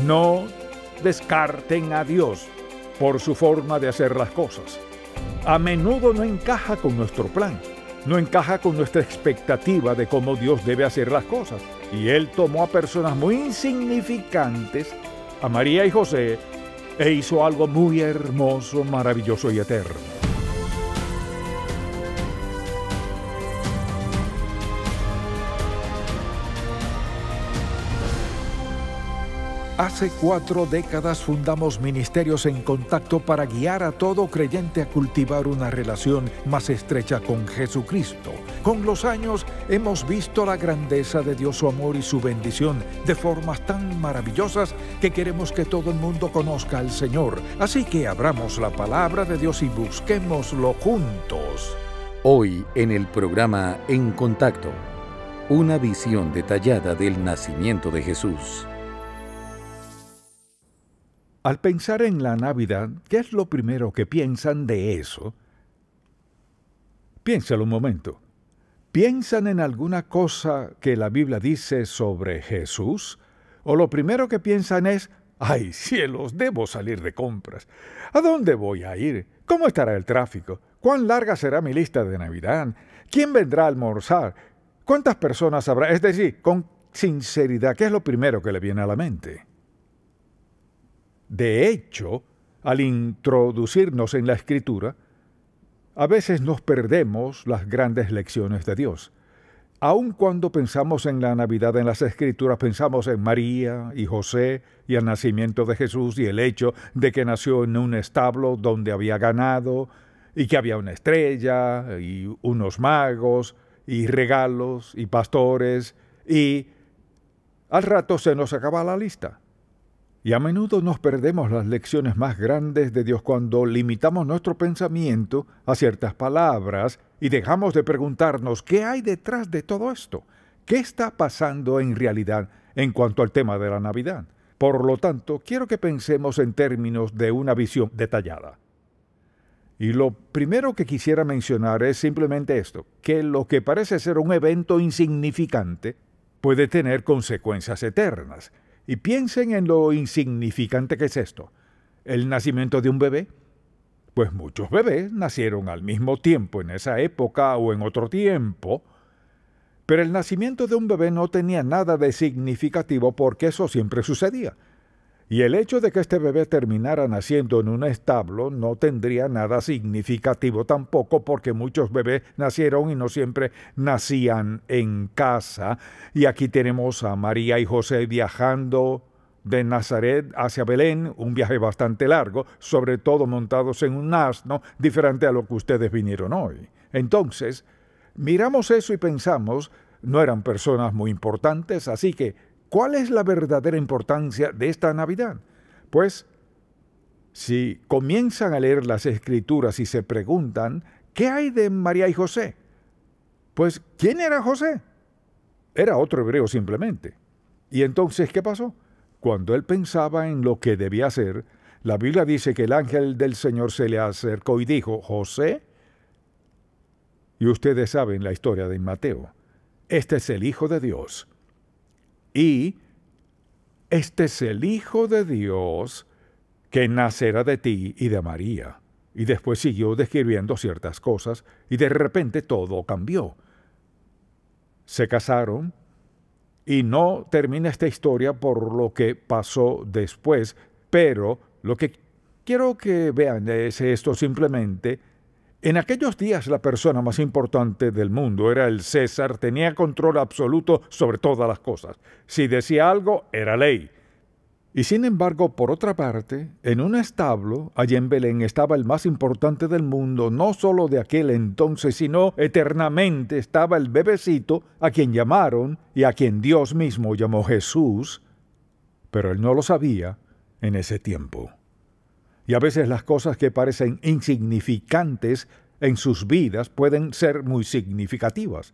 No descarten a Dios por su forma de hacer las cosas. A menudo no encaja con nuestro plan, no encaja con nuestra expectativa de cómo Dios debe hacer las cosas. Y Él tomó a personas muy insignificantes, a María y José, e hizo algo muy hermoso, maravilloso y eterno. Hace 4 décadas fundamos Ministerios en Contacto para guiar a todo creyente a cultivar una relación más estrecha con Jesucristo. Con los años hemos visto la grandeza de Dios, su amor y su bendición de formas tan maravillosas que queremos que todo el mundo conozca al Señor. Así que abramos la palabra de Dios y busquémoslo juntos. Hoy en el programa En Contacto, una visión detallada del nacimiento de Jesús. Al pensar en la Navidad, ¿qué es lo primero que piensan de eso? Piénsalo un momento. ¿Piensan en alguna cosa que la Biblia dice sobre Jesús? ¿O lo primero que piensan es, ¡ay, cielos, debo salir de compras! ¿A dónde voy a ir? ¿Cómo estará el tráfico? ¿Cuán larga será mi lista de Navidad? ¿Quién vendrá a almorzar? ¿Cuántas personas habrá? Es decir, con sinceridad, ¿qué es lo primero que le viene a la mente? De hecho, al introducirnos en la Escritura, a veces nos perdemos las grandes lecciones de Dios. Aun cuando pensamos en la Navidad en las Escrituras, pensamos en María y José y el nacimiento de Jesús y el hecho de que nació en un establo donde había ganado y que había una estrella y unos magos y regalos y pastores y al rato se nos acaba la lista. Y a menudo nos perdemos las lecciones más grandes de Dios cuando limitamos nuestro pensamiento a ciertas palabras y dejamos de preguntarnos qué hay detrás de todo esto. ¿Qué está pasando en realidad en cuanto al tema de la Navidad? Por lo tanto, quiero que pensemos en términos de una visión detallada. Y lo primero que quisiera mencionar es simplemente esto, que lo que parece ser un evento insignificante puede tener consecuencias eternas. Y piensen en lo insignificante que es esto. ¿El nacimiento de un bebé? Pues muchos bebés nacieron al mismo tiempo en esa época o en otro tiempo, pero el nacimiento de un bebé no tenía nada de significativo porque eso siempre sucedía. Y el hecho de que este bebé terminara naciendo en un establo no tendría nada significativo tampoco porque muchos bebés nacieron y no siempre nacían en casa. Y aquí tenemos a María y José viajando de Nazaret hacia Belén, un viaje bastante largo, sobre todo montados en un asno, diferente a lo que ustedes vinieron hoy. Entonces, miramos eso y pensamos, no eran personas muy importantes, así que ¿cuál es la verdadera importancia de esta Navidad? Pues, si comienzan a leer las Escrituras y se preguntan, ¿qué hay de María y José? Pues, ¿quién era José? Era otro hebreo simplemente. ¿Y entonces qué pasó? Cuando él pensaba en lo que debía hacer, la Biblia dice que el ángel del Señor se le acercó y dijo, José, y ustedes saben la historia de Mateo, este es el Hijo de Dios. Y este es el Hijo de Dios que nacerá de ti y de María. Y después siguió describiendo ciertas cosas y de repente todo cambió. Se casaron y no termina esta historia por lo que pasó después, pero lo que quiero que vean es esto simplemente. En aquellos días la persona más importante del mundo era el César, tenía control absoluto sobre todas las cosas. Si decía algo, era ley. Y sin embargo, por otra parte, en un establo, allí en Belén, estaba el más importante del mundo, no solo de aquel entonces, sino eternamente estaba el bebecito a quien llamaron y a quien Dios mismo llamó Jesús, pero él no lo sabía en ese tiempo. Y a veces las cosas que parecen insignificantes en sus vidas pueden ser muy significativas.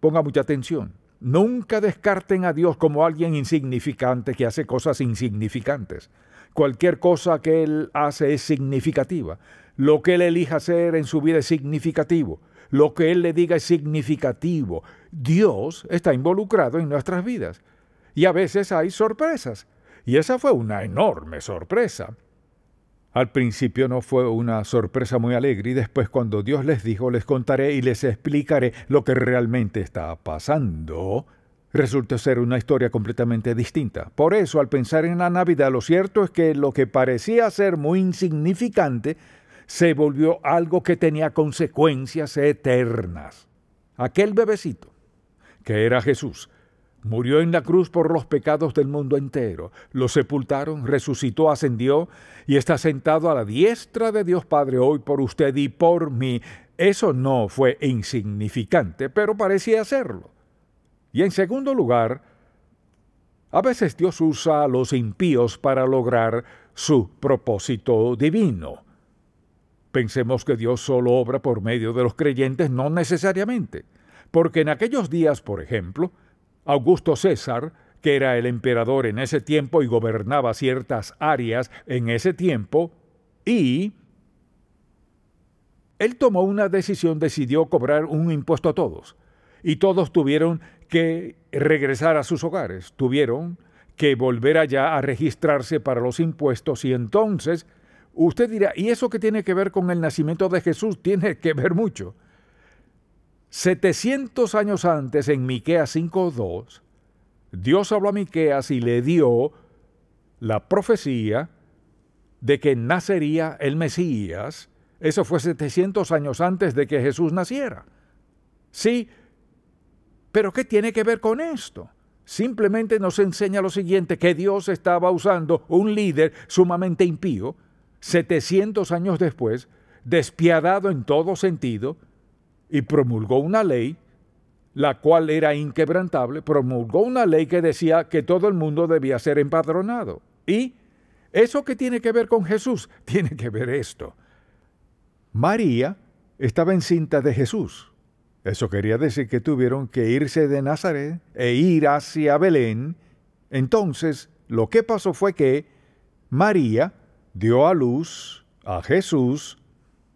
Ponga mucha atención. Nunca descarten a Dios como alguien insignificante que hace cosas insignificantes. Cualquier cosa que Él hace es significativa. Lo que Él elija hacer en su vida es significativo. Lo que Él le diga es significativo. Dios está involucrado en nuestras vidas. Y a veces hay sorpresas. Y esa fue una enorme sorpresa. Al principio no fue una sorpresa muy alegre y después cuando Dios les dijo, les contaré y les explicaré lo que realmente está pasando, resulta ser una historia completamente distinta. Por eso, al pensar en la Navidad, lo cierto es que lo que parecía ser muy insignificante se volvió algo que tenía consecuencias eternas. Aquel bebecito, que era Jesús, murió en la cruz por los pecados del mundo entero. Lo sepultaron, resucitó, ascendió y está sentado a la diestra de Dios Padre hoy por usted y por mí. Eso no fue insignificante, pero parecía serlo. Y en segundo lugar, a veces Dios usa a los impíos para lograr su propósito divino. Pensemos que Dios solo obra por medio de los creyentes, no necesariamente, porque en aquellos días, por ejemplo, Augusto César, que era el emperador en ese tiempo y gobernaba ciertas áreas en ese tiempo, y él tomó una decisión, decidió cobrar un impuesto a todos. Y todos tuvieron que regresar a sus hogares, tuvieron que volver allá a registrarse para los impuestos y entonces usted dirá, ¿y eso qué tiene que ver con el nacimiento de Jesús? Tiene que ver mucho. 700 años antes, en Miqueas 5:2, Dios habló a Miqueas y le dio la profecía de que nacería el Mesías. Eso fue 700 años antes de que Jesús naciera. Sí, pero ¿qué tiene que ver con esto? Simplemente nos enseña lo siguiente, que Dios estaba usando un líder sumamente impío, 700 años después, despiadado en todo sentido, y promulgó una ley, la cual era inquebrantable, promulgó una ley que decía que todo el mundo debía ser empadronado. ¿Y eso qué tiene que ver con Jesús? Tiene que ver esto. María estaba encinta de Jesús. Eso quería decir que tuvieron que irse de Nazaret e ir hacia Belén. Entonces, lo que pasó fue que María dio a luz a Jesús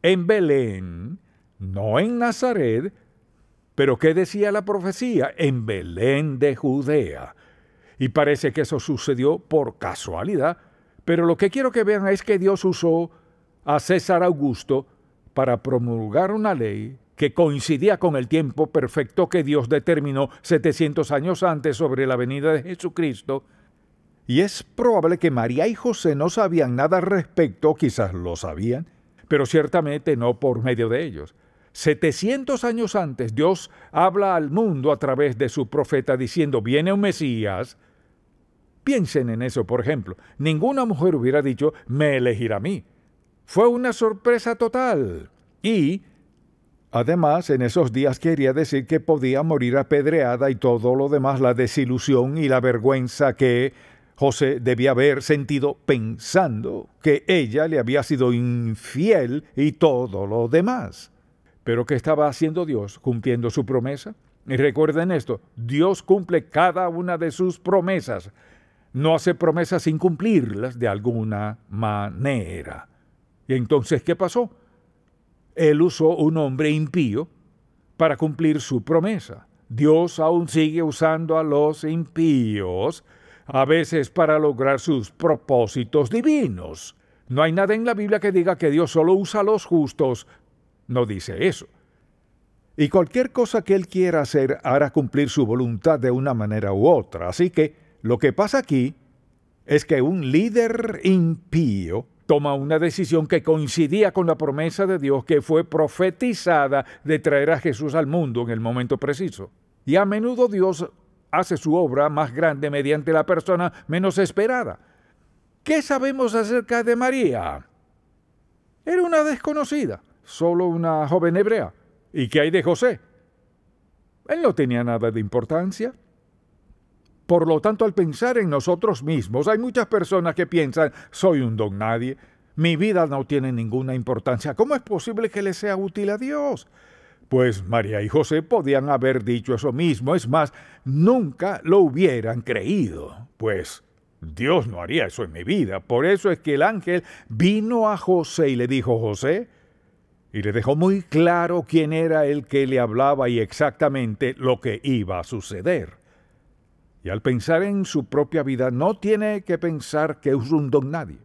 en Belén, no en Nazaret, pero ¿qué decía la profecía? En Belén de Judea. Y parece que eso sucedió por casualidad, pero lo que quiero que vean es que Dios usó a César Augusto para promulgar una ley que coincidía con el tiempo perfecto que Dios determinó 700 años antes sobre la venida de Jesucristo. Y es probable que María y José no sabían nada al respecto, quizás lo sabían, pero ciertamente no por medio de ellos. 700 años antes, Dios habla al mundo a través de su profeta diciendo, viene un Mesías. Piensen en eso, por ejemplo. Ninguna mujer hubiera dicho, me elegirá a mí. Fue una sorpresa total. Y además, en esos días quería decir que podía morir apedreada y todo lo demás, la desilusión y la vergüenza que José debía haber sentido pensando que ella le había sido infiel y todo lo demás. Pero ¿qué estaba haciendo Dios? Cumpliendo su promesa. Y recuerden esto, Dios cumple cada una de sus promesas. No hace promesas sin cumplirlas de alguna manera. Y entonces, ¿qué pasó? Él usó un hombre impío para cumplir su promesa. Dios aún sigue usando a los impíos, a veces para lograr sus propósitos divinos. No hay nada en la Biblia que diga que Dios solo usa a los justos. No dice eso. Y cualquier cosa que Él quiera hacer hará cumplir su voluntad de una manera u otra. Así que lo que pasa aquí es que un líder impío toma una decisión que coincidía con la promesa de Dios que fue profetizada de traer a Jesús al mundo en el momento preciso. Y a menudo Dios hace su obra más grande mediante la persona menos esperada. ¿Qué sabemos acerca de María? Era una desconocida, solo una joven hebrea. ¿Y qué hay de José? Él no tenía nada de importancia. Por lo tanto, al pensar en nosotros mismos, hay muchas personas que piensan, soy un don nadie, mi vida no tiene ninguna importancia. ¿Cómo es posible que le sea útil a Dios? Pues María y José podían haber dicho eso mismo, es más, nunca lo hubieran creído, pues Dios no haría eso en mi vida. Por eso es que el ángel vino a José y le dijo, José, y le dejó muy claro quién era el que le hablaba y exactamente lo que iba a suceder. Y al pensar en su propia vida, no tiene que pensar que es un don nadie.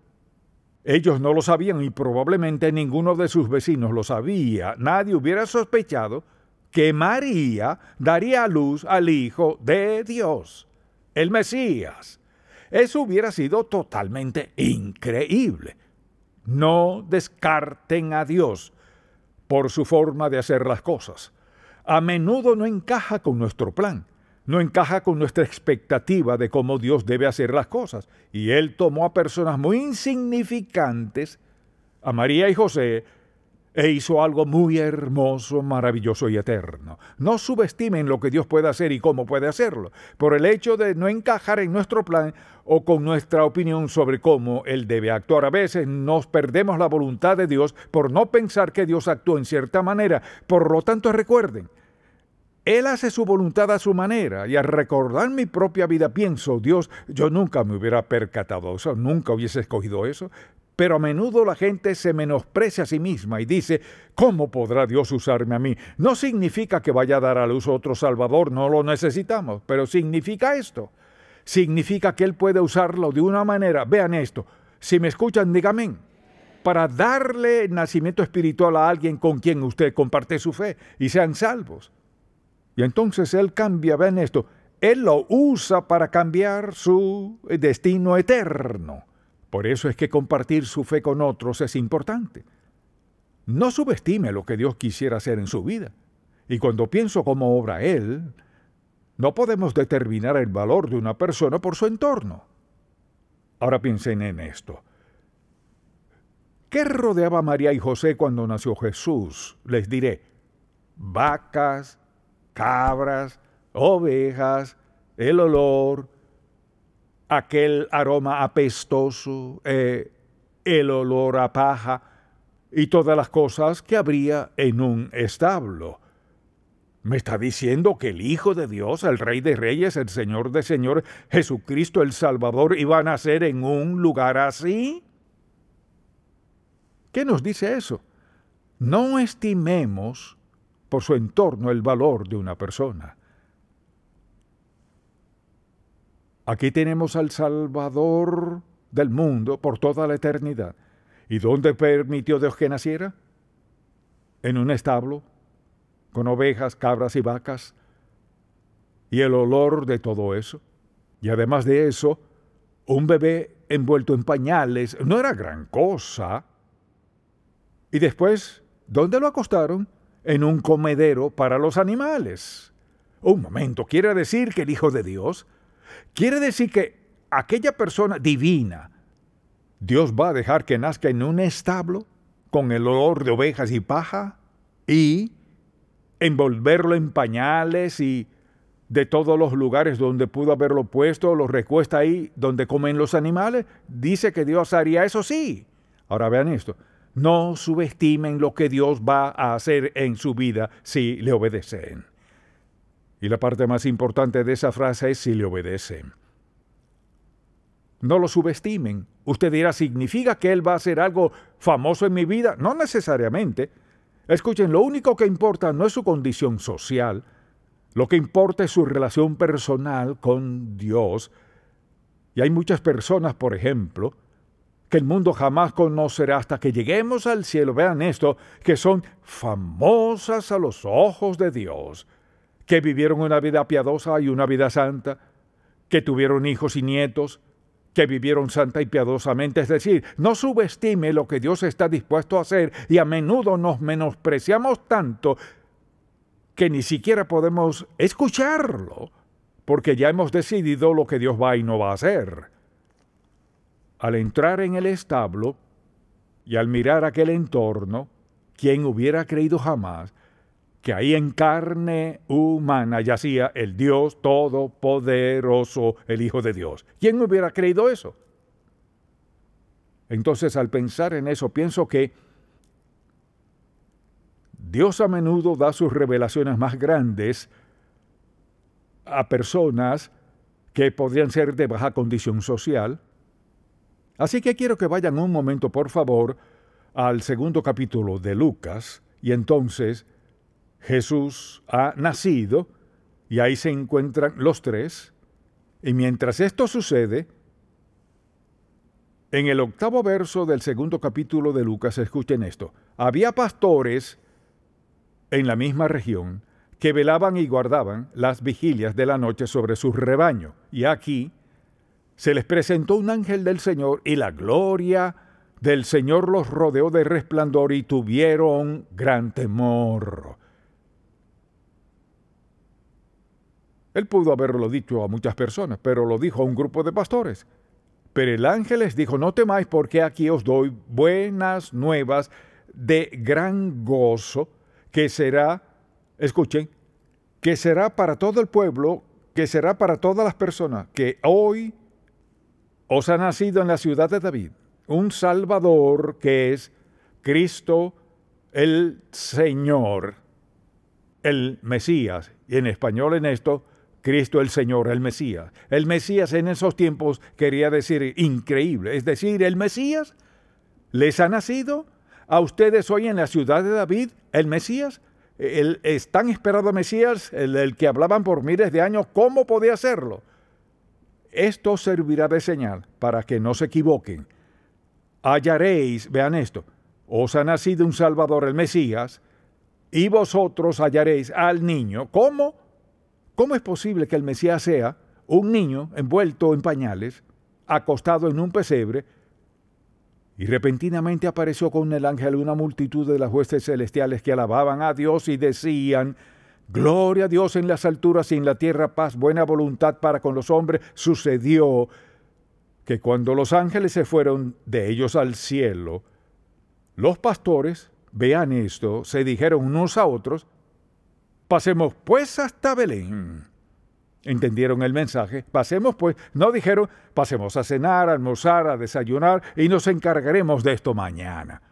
Ellos no lo sabían y probablemente ninguno de sus vecinos lo sabía. Nadie hubiera sospechado que María daría a luz al Hijo de Dios, el Mesías. Eso hubiera sido totalmente increíble. No descarten a Dios por su forma de hacer las cosas. A menudo no encaja con nuestro plan, no encaja con nuestra expectativa de cómo Dios debe hacer las cosas. Y Él tomó a personas muy insignificantes, a María y José, e hizo algo muy hermoso, maravilloso y eterno. No subestimen lo que Dios puede hacer y cómo puede hacerlo, por el hecho de no encajar en nuestro plan o con nuestra opinión sobre cómo Él debe actuar. A veces nos perdemos la voluntad de Dios por no pensar que Dios actúa en cierta manera. Por lo tanto, recuerden, Él hace su voluntad a su manera, y al recordar mi propia vida pienso, Dios, yo nunca me hubiera percatado de eso, nunca hubiese escogido eso. Pero a menudo la gente se menosprecia a sí misma y dice, ¿cómo podrá Dios usarme a mí? No significa que vaya a dar a luz otro Salvador, no lo necesitamos, pero significa esto. Significa que Él puede usarlo de una manera, vean esto, si me escuchan, díganme, para darle nacimiento espiritual a alguien con quien usted comparte su fe y sean salvos. Y entonces Él cambia, vean esto, Él lo usa para cambiar su destino eterno. Por eso es que compartir su fe con otros es importante. No subestime lo que Dios quisiera hacer en su vida. Y cuando pienso cómo obra Él, no podemos determinar el valor de una persona por su entorno. Ahora piensen en esto. ¿Qué rodeaba a María y José cuando nació Jesús? Les diré, vacas, cabras, ovejas, el olor, aquel aroma apestoso, el olor a paja y todas las cosas que habría en un establo. ¿Me está diciendo que el Hijo de Dios, el Rey de Reyes, el Señor de Señores, Jesucristo el Salvador, iba a nacer en un lugar así? ¿Qué nos dice eso? No estimemos por su entorno el valor de una persona. Aquí tenemos al Salvador del mundo por toda la eternidad. ¿Y dónde permitió Dios que naciera? En un establo, con ovejas, cabras y vacas. Y el olor de todo eso. Y además de eso, un bebé envuelto en pañales no era gran cosa. Y después, ¿dónde lo acostaron? En un comedero para los animales. Un momento, ¿quiere decir que el Hijo de Dios? Quiere decir que aquella persona divina, Dios va a dejar que nazca en un establo con el olor de ovejas y paja y envolverlo en pañales y de todos los lugares donde pudo haberlo puesto, lo recuesta ahí donde comen los animales. Dice que Dios haría eso, sí. Ahora vean esto. No subestimen lo que Dios va a hacer en su vida si le obedecen. Y la parte más importante de esa frase es si le obedecen. No lo subestimen. Usted dirá, ¿significa que Él va a hacer algo famoso en mi vida? No necesariamente. Escuchen, lo único que importa no es su condición social. Lo que importa es su relación personal con Dios. Y hay muchas personas, por ejemplo, que el mundo jamás conocerá hasta que lleguemos al cielo. Vean esto, que son famosas a los ojos de Dios, que vivieron una vida piadosa y una vida santa, que tuvieron hijos y nietos, que vivieron santa y piadosamente. Es decir, no subestime lo que Dios está dispuesto a hacer, y a menudo nos menospreciamos tanto que ni siquiera podemos escucharlo, porque ya hemos decidido lo que Dios va y no va a hacer. Al entrar en el establo y al mirar aquel entorno, ¿quién hubiera creído jamás que ahí en carne humana yacía el Dios Todopoderoso, el Hijo de Dios? ¿Quién hubiera creído eso? Entonces, al pensar en eso, pienso que Dios a menudo da sus revelaciones más grandes a personas que podrían ser de baja condición social. Así que quiero que vayan un momento, por favor, al 2º capítulo de Lucas, y entonces Jesús ha nacido, y ahí se encuentran los tres, Y mientras esto sucede, en el 8º verso del 2º capítulo de Lucas, escuchen esto. Había pastores en la misma región que velaban y guardaban las vigilias de la noche sobre su rebaño. Y aquí se les presentó un ángel del Señor y la gloria del Señor los rodeó de resplandor y tuvieron gran temor. Él pudo haberlo dicho a muchas personas, pero lo dijo a un grupo de pastores. Pero el ángel les dijo, no temáis porque aquí os doy buenas nuevas de gran gozo, que será, escuchen, que será para todo el pueblo, que será para todas las personas, que hoy os ha nacido en la ciudad de David un Salvador que es Cristo el Señor, el Mesías. Y en español en esto, Cristo el Señor, el Mesías. El Mesías en esos tiempos quería decir increíble. Es decir, el Mesías les ha nacido a ustedes hoy en la ciudad de David, el Mesías. El tan esperado Mesías, el que hablaban por miles de años. ¿Cómo podía hacerlo? Esto servirá de señal para que no se equivoquen. Hallaréis, vean esto, os ha nacido un Salvador, el Mesías, y vosotros hallaréis al niño. ¿Cómo? ¿Cómo es posible que el Mesías sea un niño envuelto en pañales, acostado en un pesebre? Y repentinamente apareció con el ángel una multitud de las huestes celestiales que alababan a Dios y decían, gloria a Dios en las alturas y en la tierra paz, buena voluntad para con los hombres. Sucedió que cuando los ángeles se fueron de ellos al cielo, los pastores, vean esto, se dijeron unos a otros, pasemos pues hasta Belén. ¿Entendieron el mensaje? Pasemos pues, no dijeron, pasemos a cenar, a almorzar, a desayunar y nos encargaremos de esto mañana.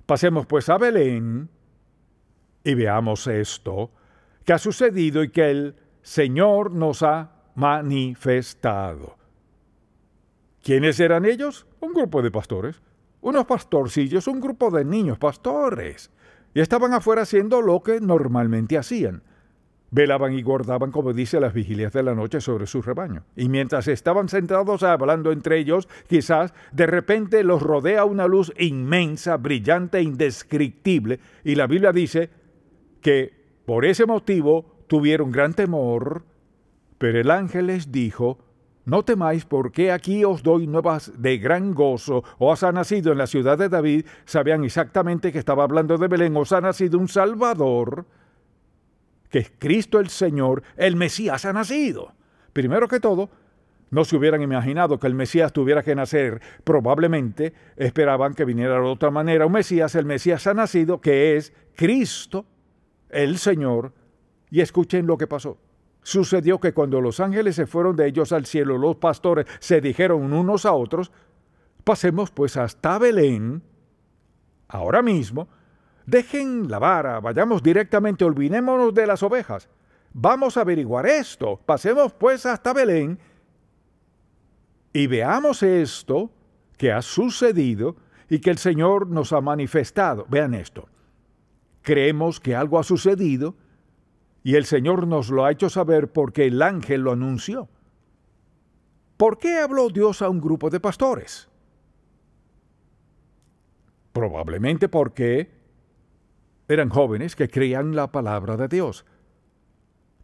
Pasemos pues a Belén y veamos esto que ha sucedido y que el Señor nos ha manifestado. ¿Quiénes eran ellos? Un grupo de pastores, unos pastorcillos, un grupo de niños pastores. Y estaban afuera haciendo lo que normalmente hacían. Velaban y guardaban, como dice, las vigilias de la noche sobre su rebaño. Y mientras estaban sentados hablando entre ellos, quizás de repente los rodea una luz inmensa, brillante e indescriptible. Y la Biblia dice que por ese motivo tuvieron gran temor. Pero el ángel les dijo, no temáis, porque aquí os doy nuevas de gran gozo. Os ha nacido en la ciudad de David, sabían exactamente que estaba hablando de Belén, os ha nacido un Salvador, que es Cristo el Señor, el Mesías ha nacido. Primero que todo, no se hubieran imaginado que el Mesías tuviera que nacer. Probablemente esperaban que viniera de otra manera un Mesías. El Mesías ha nacido, que es Cristo el Señor. Y escuchen lo que pasó. Sucedió que cuando los ángeles se fueron de ellos al cielo, los pastores se dijeron unos a otros, pasemos pues hasta Belén, ahora mismo, dejen la vara, vayamos directamente, olvidémonos de las ovejas, vamos a averiguar esto, pasemos pues hasta Belén y veamos esto que ha sucedido y que el Señor nos ha manifestado. Vean esto, creemos que algo ha sucedido, y el Señor nos lo ha hecho saber porque el ángel lo anunció. ¿Por qué habló Dios a un grupo de pastores? Probablemente porque eran jóvenes que creían la palabra de Dios,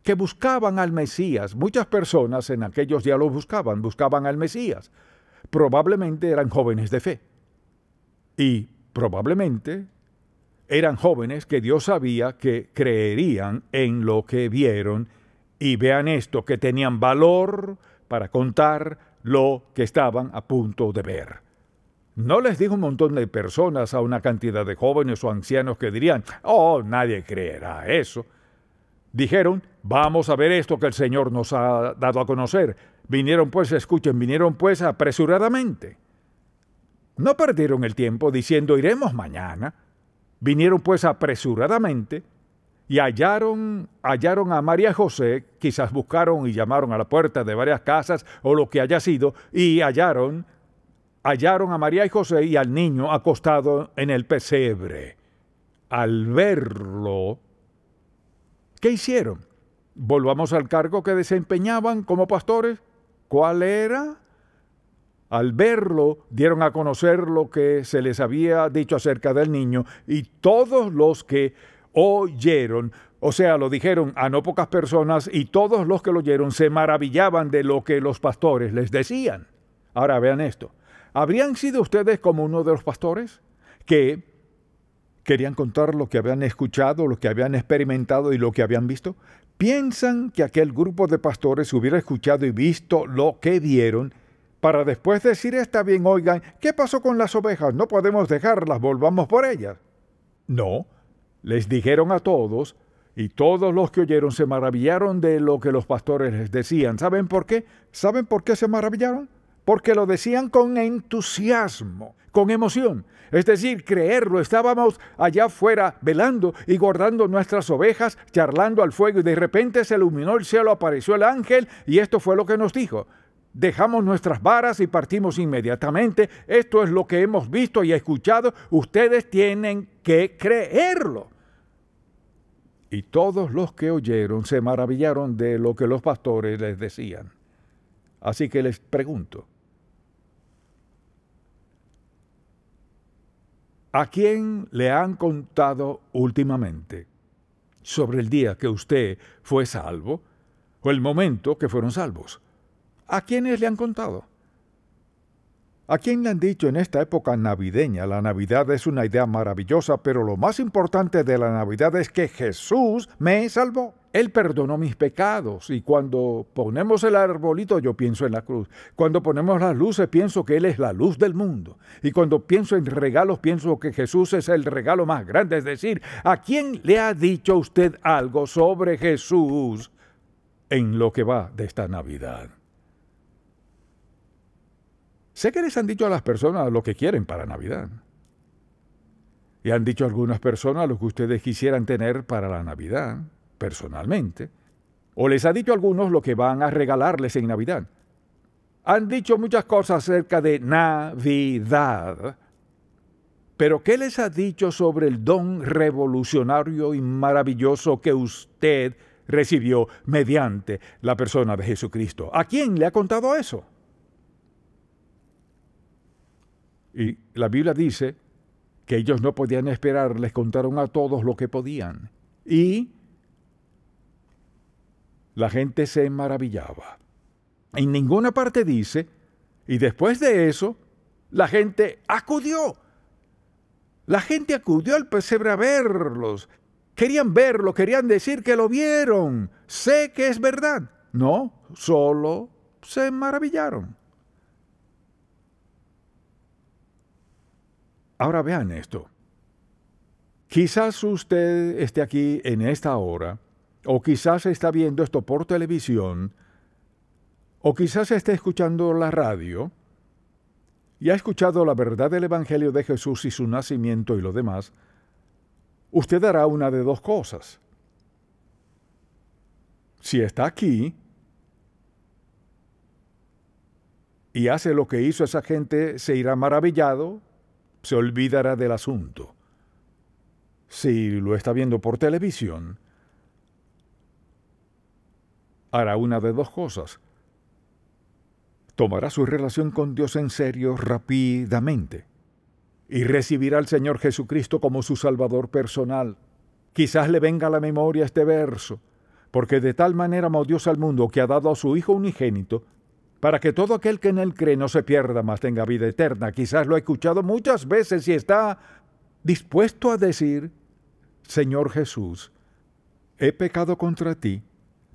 que buscaban al Mesías. Muchas personas en aquellos días lo buscaban al Mesías. Probablemente eran jóvenes de fe. Y probablemente eran jóvenes que Dios sabía que creerían en lo que vieron y vean esto, que tenían valor para contar lo que estaban a punto de ver. No les dijo un montón de personas a una cantidad de jóvenes o ancianos que dirían, oh, nadie creerá eso. Dijeron, vamos a ver esto que el Señor nos ha dado a conocer. Vinieron pues, escuchen, vinieron pues apresuradamente. No perdieron el tiempo diciendo, iremos mañana. Vinieron pues apresuradamente y hallaron a María y José, quizás buscaron y llamaron a la puerta de varias casas o lo que haya sido, y hallaron a María y José y al niño acostado en el pesebre. Al verlo, ¿qué hicieron? Volvamos al cargo que desempeñaban como pastores. ¿Cuál era? Al verlo, dieron a conocer lo que se les había dicho acerca del niño, y todos los que oyeron, o sea, lo dijeron a no pocas personas, y todos los que lo oyeron se maravillaban de lo que los pastores les decían. Ahora vean esto. ¿Habrían sido ustedes como uno de los pastores que querían contar lo que habían escuchado, lo que habían experimentado y lo que habían visto? ¿Piensan que aquel grupo de pastores hubiera escuchado y visto lo que vieron para después decir: está bien, oigan, ¿qué pasó con las ovejas? No podemos dejarlas, volvamos por ellas? No, les dijeron a todos, y todos los que oyeron se maravillaron de lo que los pastores les decían. ¿Saben por qué? ¿Saben por qué se maravillaron? Porque lo decían con entusiasmo, con emoción. Es decir, creerlo. Estábamos allá afuera velando y guardando nuestras ovejas, charlando al fuego, y de repente se iluminó el cielo, apareció el ángel, y esto fue lo que nos dijo: dejamos nuestras varas y partimos inmediatamente. Esto es lo que hemos visto y escuchado. Ustedes tienen que creerlo. Y todos los que oyeron se maravillaron de lo que los pastores les decían. Así que les pregunto, ¿a quién le han contado últimamente sobre el día que usted fue salvo o el momento que fueron salvos? ¿A quiénes le han contado? ¿A quién le han dicho en esta época navideña? La Navidad es una idea maravillosa, pero lo más importante de la Navidad es que Jesús me salvó. Él perdonó mis pecados, y cuando ponemos el arbolito yo pienso en la cruz. Cuando ponemos las luces pienso que Él es la luz del mundo. Y cuando pienso en regalos pienso que Jesús es el regalo más grande. Es decir, ¿a quién le ha dicho usted algo sobre Jesús en lo que va de esta Navidad? Sé que les han dicho a las personas lo que quieren para Navidad. Y han dicho a algunas personas lo que ustedes quisieran tener para la Navidad, personalmente. O les ha dicho a algunos lo que van a regalarles en Navidad. Han dicho muchas cosas acerca de Navidad. Pero ¿qué les ha dicho sobre el don revolucionario y maravilloso que usted recibió mediante la persona de Jesucristo? ¿A quién le ha contado eso? Y la Biblia dice que ellos no podían esperar, les contaron a todos lo que podían. Y la gente se maravillaba. En ninguna parte dice, y después de eso, la gente acudió. La gente acudió al pesebre a verlos. Querían verlo, querían decir que lo vieron. Sé que es verdad. No, solo se maravillaron. Ahora vean esto. Quizás usted esté aquí en esta hora, o quizás está viendo esto por televisión, o quizás esté escuchando la radio, y ha escuchado la verdad del Evangelio de Jesús y su nacimiento y lo demás. Usted hará una de dos cosas. Si está aquí y hace lo que hizo esa gente, se irá maravillado, se olvidará del asunto. Si lo está viendo por televisión, hará una de dos cosas. Tomará su relación con Dios en serio rápidamente y recibirá al Señor Jesucristo como su Salvador personal. Quizás le venga a la memoria este verso: porque de tal manera amó Dios al mundo que ha dado a su Hijo unigénito, para que todo aquel que en Él cree no se pierda, mas tenga vida eterna. Quizás lo ha escuchado muchas veces y está dispuesto a decir: Señor Jesús, he pecado contra ti,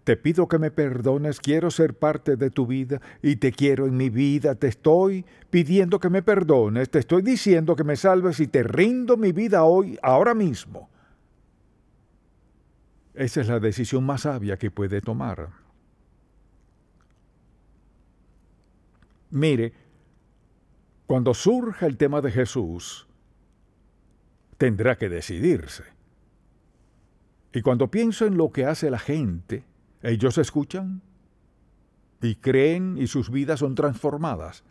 te pido que me perdones, quiero ser parte de tu vida y te quiero en mi vida, te estoy pidiendo que me perdones, te estoy diciendo que me salves y te rindo mi vida hoy, ahora mismo. Esa es la decisión más sabia que puede tomar. Mire, cuando surja el tema de Jesús, tendrá que decidirse. Y cuando pienso en lo que hace la gente, ellos escuchan y creen y sus vidas son transformadas.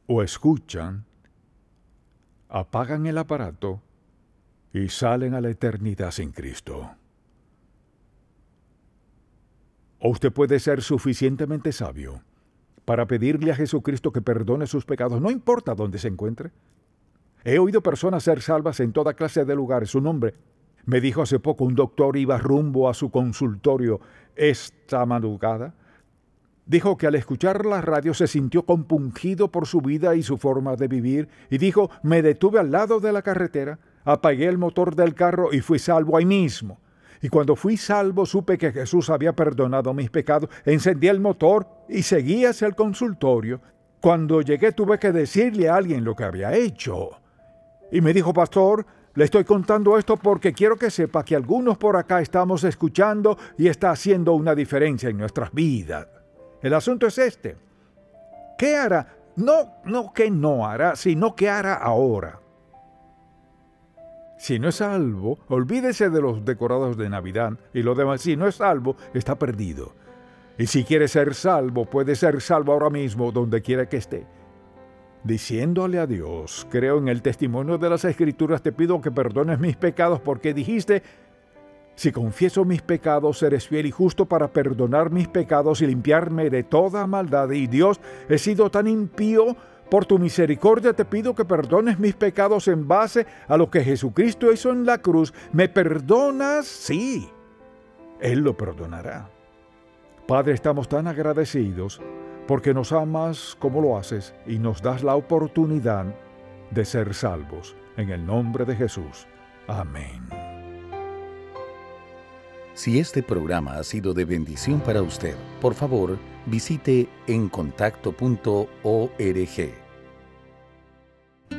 O escuchan, apagan el aparato y salen a la eternidad sin Cristo. O usted puede ser suficientemente sabio para pedirle a Jesucristo que perdone sus pecados, no importa dónde se encuentre. He oído personas ser salvas en toda clase de lugares. Un hombre me dijo hace poco, un doctor iba rumbo a su consultorio esta madrugada. Dijo que al escuchar la radio se sintió compungido por su vida y su forma de vivir, y dijo, me detuve al lado de la carretera, apagué el motor del carro y fui salvo ahí mismo. Y cuando fui salvo supe que Jesús había perdonado mis pecados, encendí el motor y seguí hacia el consultorio. Cuando llegué tuve que decirle a alguien lo que había hecho. Y me dijo, pastor, le estoy contando esto porque quiero que sepa que algunos por acá estamos escuchando y está haciendo una diferencia en nuestras vidas. El asunto es este. ¿Qué hará? No que no hará, sino qué hará ahora. Si no es salvo, olvídese de los decorados de Navidad y lo demás. Si no es salvo, está perdido. Y si quiere ser salvo, puede ser salvo ahora mismo, donde quiera que esté. Diciéndole a Dios, creo en el testimonio de las Escrituras, te pido que perdones mis pecados, porque dijiste, si confieso mis pecados, eres fiel y justo para perdonar mis pecados y limpiarme de toda maldad. Y Dios, he sido tan impío. Por tu misericordia te pido que perdones mis pecados en base a lo que Jesucristo hizo en la cruz. ¿Me perdonas? Sí, Él lo perdonará. Padre, estamos tan agradecidos porque nos amas como lo haces y nos das la oportunidad de ser salvos. En el nombre de Jesús. Amén. Si este programa ha sido de bendición para usted, por favor, visite encontacto.org.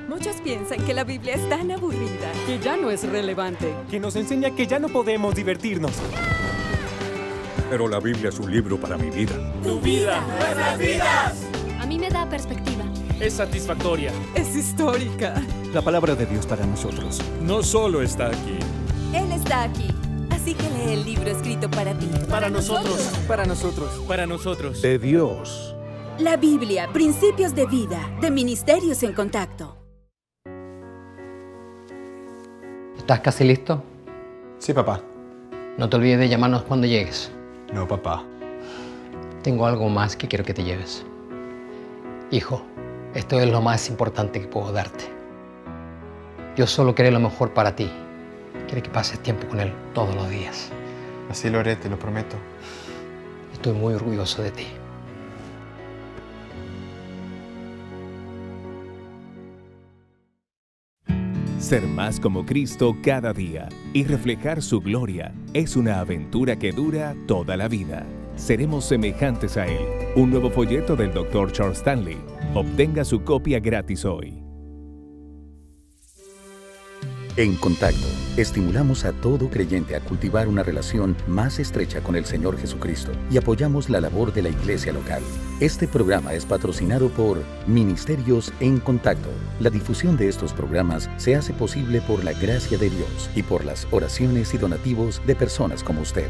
Muchos piensan que la Biblia es tan aburrida, que ya no es relevante, que nos enseña que ya no podemos divertirnos. Pero la Biblia es un libro para mi vida. ¡Tu vida! ¡Nuestras vidas! A mí me da perspectiva. Es satisfactoria. es histórica. La palabra de Dios para nosotros. No solo está aquí. Él está aquí, así que lee el libro escrito para ti. Para nosotros. Para nosotros. Para nosotros. De Dios. La Biblia, Principios de Vida, de Ministerios en Contacto. ¿Estás casi listo? Sí, papá. No te olvides de llamarnos cuando llegues. No, papá. Tengo algo más que quiero que te lleves. Hijo, esto es lo más importante que puedo darte. Dios solo quiere lo mejor para ti. Quiere que pases tiempo con Él todos los días. Así lo haré, te lo prometo. Estoy muy orgulloso de ti. Ser más como Cristo cada día y reflejar su gloria es una aventura que dura toda la vida. Seremos semejantes a Él. Un nuevo folleto del Dr. Charles Stanley. Obtenga su copia gratis hoy. En Contacto, estimulamos a todo creyente a cultivar una relación más estrecha con el Señor Jesucristo y apoyamos la labor de la iglesia local. Este programa es patrocinado por Ministerios en Contacto. La difusión de estos programas se hace posible por la gracia de Dios y por las oraciones y donativos de personas como usted.